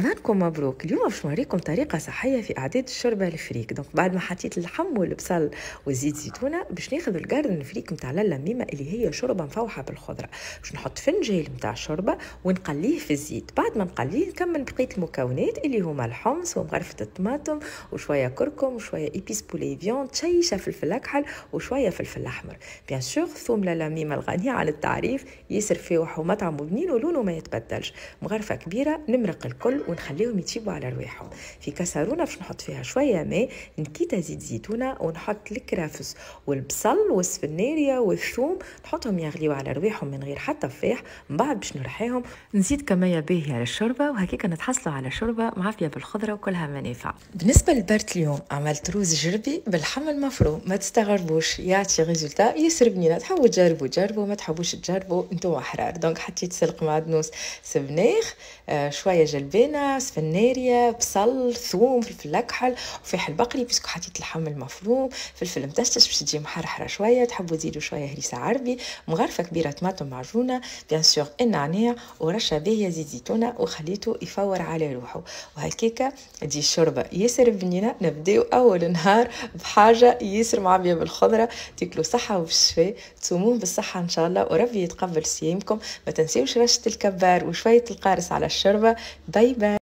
رمضانكم مبروك. اليوم باش نوريكم طريقة صحية في إعداد الشوربة الفريك. دونك بعد ما حطيت اللحم والبصل وزيت زيتونة باش ناخذ الجاردن فريك نتاع لالا ميمة اللي هي شوربة مفوحة بالخضرة. باش نحط فنجان نتاع الشوربة ونقليه في الزيت. بعد ما نقليه نكمل بقية المكونات اللي هما الحمص ومغرفة الطماطم وشوية كركم وشوية إيبيس بولي فيون، تشيشة فلفل أكحل وشوية فلفل أحمر. بيان سور ثوم لالا ميمة الغني عن التعريف، ياسر فاوح ومطعم وبنين ولونه ما يتبدلش. مغرفة كبيرة نمرق الكل ونخليهم يطيبوا على رواحهم. في كسرونه باش نحط فيها شويه ماء، نكيتا زيت زيتونه ونحط الكرافس والبصل والسفناريه والثوم، نحطهم يغليوا على رواحهم من غير حتى فاح. من بعد باش نرحيهم، نزيد كميه باهيه على الشوربه، وهكيك نتحصلوا على شوربه معفيه بالخضره وكلها منافع. بالنسبه للبرد اليوم عملت روز جربي باللحم المفروم، ما تستغربوش يعطي ريزولتا ياسر بنينه. تحبوا تجربوا ما تحبوش تجربوا انتم احرار. دونك حطيت سلق معدنوس، سبناخ، شويه جلبانه، سفناريه، بصل، ثوم، فلفل اكحل وفلفل بقري باسكو حطيت اللحم المفروم، فلفل متشتش باش تجي محرحره شويه. تحبوا تزيدوا شويه هريسه عربي، مغرفه كبيره طماطم معجونه، بيان سور النعناع ورشه باهيه زيت زيتونه، وخليته يفور على روحه. وهكاكا تجي الشوربه ياسر بنينه. نبداو اول نهار بحاجه ياسر معبيه بالخضره. تاكلوا صحه وبالشفاء، تصومون بالصحه ان شاء الله، وربي يتقبل صيامكم. ما تنسيوش رشه الكبار وشويه القارص على الشوربه. باي باي.